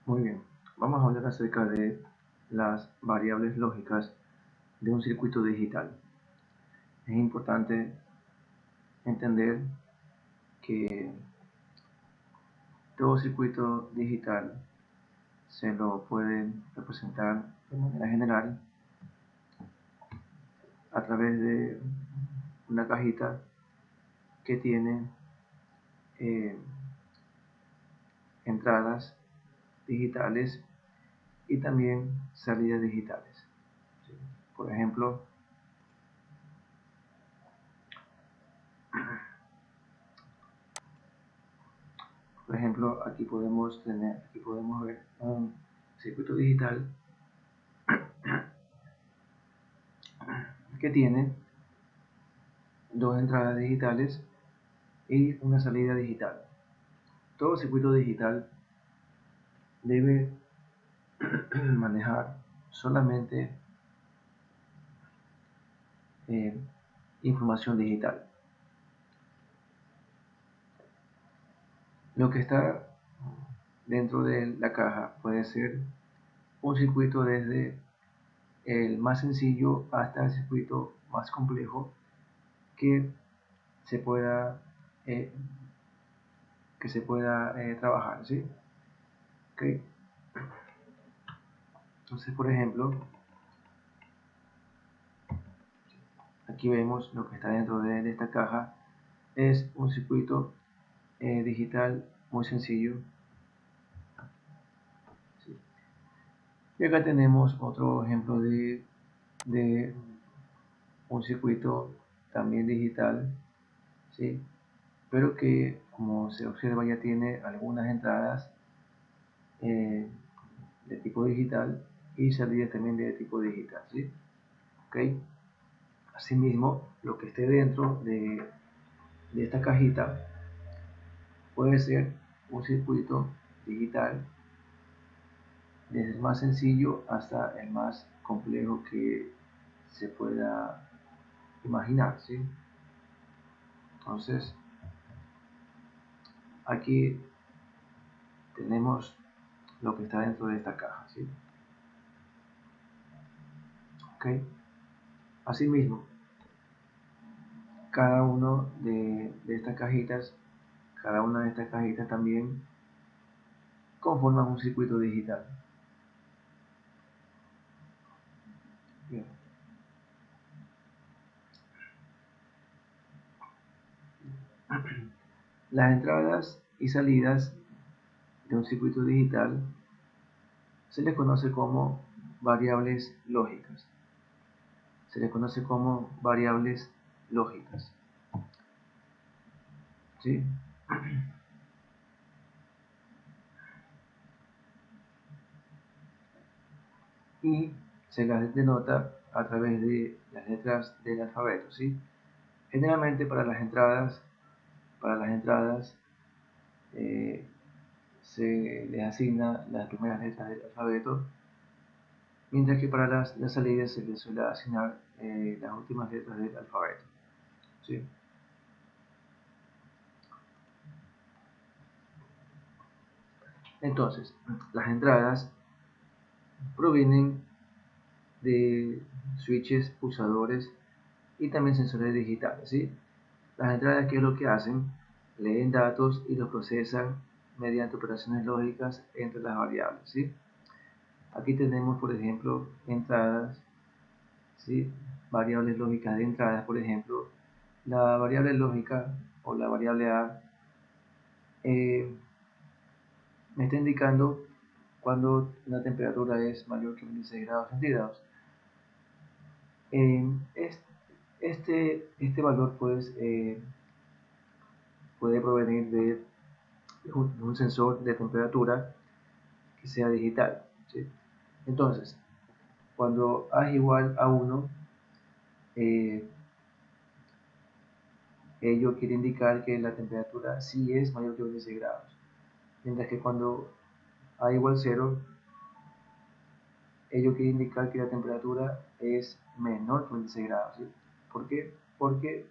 Muy bien, vamos a hablar acerca de las variables lógicas de un circuito digital. Es importante entender que todo circuito digital se lo puede representar de manera general a través de una cajita que tiene eh, entradas digitales y también salidas digitales. Por ejemplo, aquí podemos ver un circuito digital que tiene dos entradas digitales y una salida digital. Todo circuito digital debe manejar solamente eh, información digital. Lo que está dentro de la caja puede ser un circuito desde el más sencillo hasta el circuito más complejo que se pueda eh, trabajar, ¿sí? Okay. Entonces, por ejemplo, aquí vemos lo que está dentro de esta caja. Es un circuito digital muy sencillo. ¿Sí? Y acá tenemos otro ejemplo de un circuito también digital, ¿sí? Pero que, como se observa, ya tiene algunas entradas eh, de tipo digital y salidas también de tipo digital, ¿sí? ¿Okay? Asimismo, lo que esté dentro de esta cajita puede ser un circuito digital desde el más sencillo hasta el más complejo que se pueda imaginar, ¿sí? Entonces, aquí tenemos lo que está dentro de esta caja, ¿sí? ¿Okay? Asimismo, cada uno de estas cajitas, cada una de estas cajitas también conforman un circuito digital. Bien. Las entradas y salidas de un circuito digital se les conoce como variables lógicas. Se les conoce como variables lógicas. ¿Sí? Y se las denota a través de las letras del alfabeto, ¿sí? Generalmente para las entradas se les asigna las primeras letras del alfabeto, mientras que para las salidas se les suele asignar las últimas letras del alfabeto, ¿sí? Entonces, las entradas provienen de switches, pulsadores y también sensores digitales, ¿sí? Las entradas, ¿qué es lo que hacen? Leen datos y los procesan mediante operaciones lógicas entre las variables, ¿sí? Aquí tenemos, por ejemplo, entradas, ¿sí? Variables lógicas de entradas, por ejemplo, la variable lógica o la variable A eh, me está indicando cuando la temperatura es mayor que 26 grados centígrados. Este valor pues, puede provenir de un sensor de temperatura que sea digital, ¿sí? Entonces, cuando A es igual a 1, eh, ello quiere indicar que la temperatura sí es mayor que 26 grados. Mientras que cuando A igual a 0, ello quiere indicar que la temperatura es menor que 26 grados, ¿sí? ¿Por qué? Porque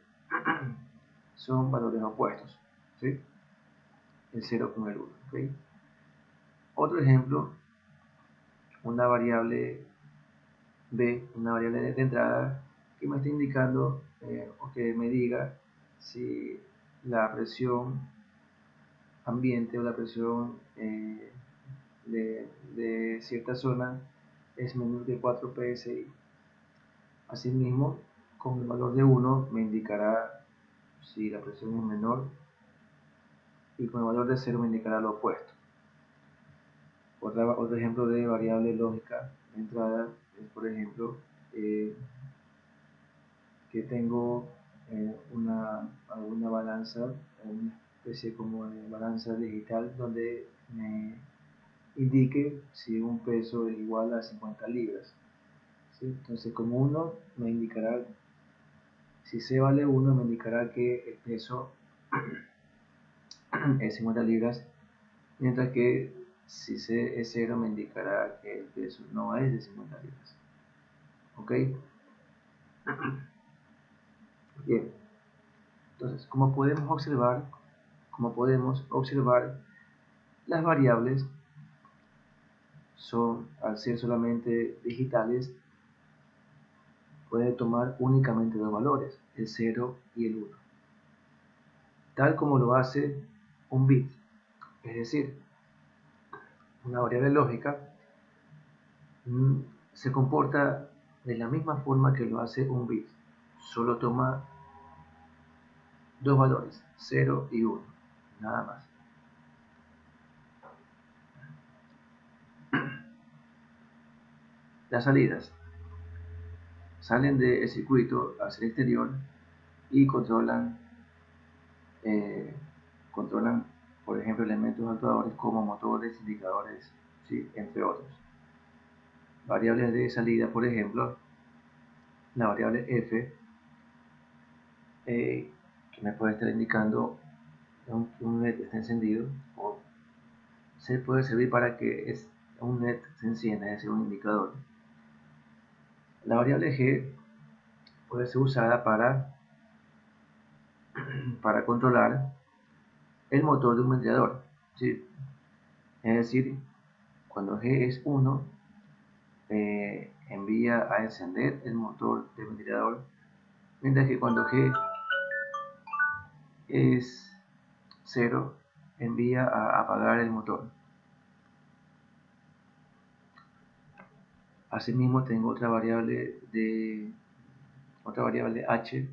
son valores opuestos, ¿sí? El 0 con el 1, ¿okay? Otro ejemplo, una variable B, una variable de entrada que me está indicando o que me diga si la presión ambiente o la presión de cierta zona es menor de 4 psi. Asimismo, con el valor de 1 me indicará si la presión es menor y con el valor de 0 me indicará lo opuesto. Otro ejemplo de variable lógica de entrada es, por ejemplo, que tengo alguna balanza, una especie como de balanza digital donde me indique si un peso es igual a 50 libras. ¿Sí? Entonces, como 1 me indicará, si C vale 1, me indicará que el peso es 50 libras, mientras que si C es 0 me indicará que el peso no es de 50 libras. ¿Ok? Bien. Entonces, como podemos observar, las variables son, al ser solamente digitales, puede tomar únicamente dos valores, el 0 y el 1, tal como lo hace un bit. Es decir, una variable lógica se comporta de la misma forma que lo hace un bit, solo toma dos valores, 0 y 1, nada más. Las salidas salen del circuito hacia el exterior y controlan, por ejemplo, elementos actuadores como motores, indicadores, ¿sí? Entre otros. Variables de salida, por ejemplo, la variable f, que me puede estar indicando que un LED está encendido, o se puede servir para que un LED se encienda, es decir, un indicador. La variable g puede ser usada para controlar el motor de un ventilador, ¿sí? Es decir, cuando G es 1, envía a encender el motor del ventilador, mientras que cuando G es 0, envía a apagar el motor. Asimismo, tengo otra variable H,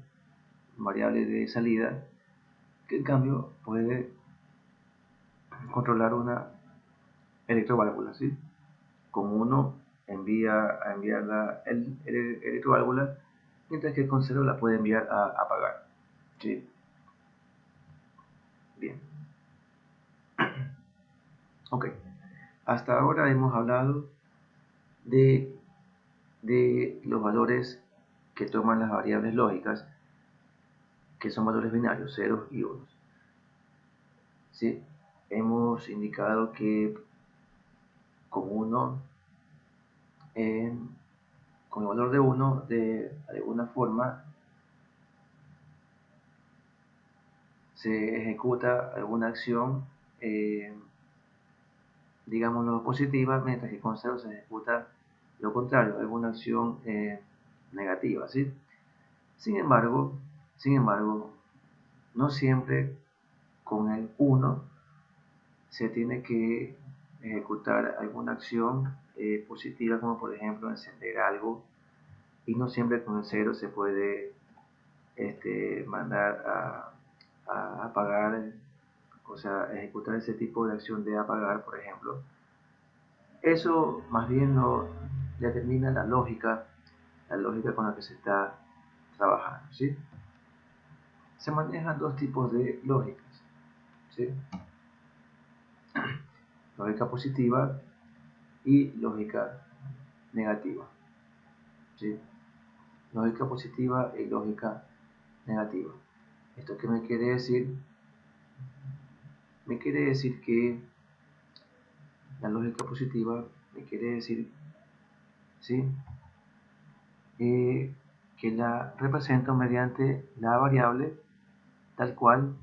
variable de salida, que en cambio puede controlar una electroválvula, ¿sí? Con 1 envía el electroválvula, mientras que con 0 la puede enviar a apagar, ¿sí? Bien. Ok. Hasta ahora hemos hablado de los valores que toman las variables lógicas, que son valores binarios, ceros y unos. ¿Sí? Hemos indicado que con 1, con el valor de 1, de alguna forma se ejecuta alguna acción, digámoslo, positiva, mientras que con 0 se ejecuta lo contrario, alguna acción negativa, ¿sí? Sin embargo, no siempre con el 1 se tiene que ejecutar alguna acción positiva, como por ejemplo encender algo, y no siempre con el 0 se puede mandar a apagar, o sea, ejecutar ese tipo de acción de apagar, por ejemplo. Eso más bien lo determina la lógica con la que se está trabajando, ¿sí? Se manejan dos tipos de lógicas, ¿sí? Lógica positiva y lógica negativa, ¿sí? Lógica positiva y lógica negativa. ¿Esto qué me quiere decir? Me quiere decir que la lógica positiva me quiere decir, ¿sí? Que la represento mediante la variable tal cual,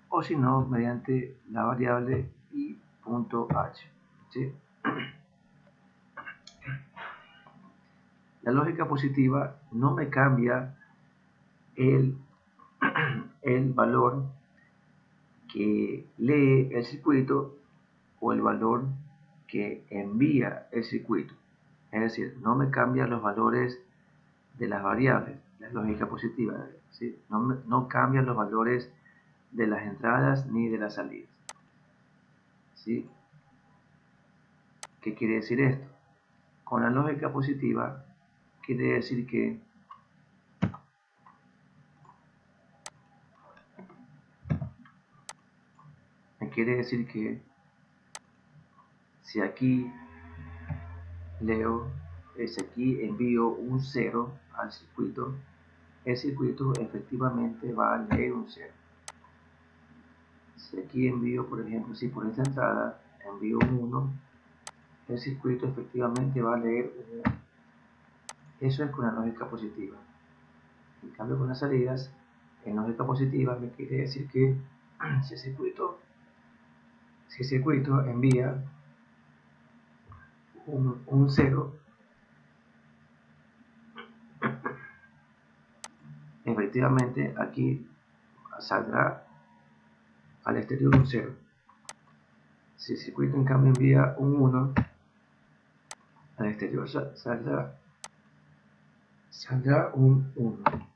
o si no, mediante la variable i.h. ¿sí? La lógica positiva no me cambia el, el valor que lee el circuito o el valor que envía el circuito. Es decir, no me cambia los valores de las variables, la lógica positiva, ¿sí? No cambian los valores de las entradas ni de las salidas, ¿sí? ¿Qué quiere decir esto? Con la lógica positiva quiere decir que si aquí leo, si aquí envío un 0 al circuito, el circuito efectivamente va a leer un 0. Si aquí envío, por ejemplo, si por esta entrada envío un 1, el circuito efectivamente va a leer un 1. Eso es con la lógica positiva. En cambio, con las salidas, en lógica positiva me quiere decir que si el circuito envía un 0, efectivamente aquí saldrá al exterior un 0. Si el circuito en cambio envía un 1, al exterior saldrá un 1.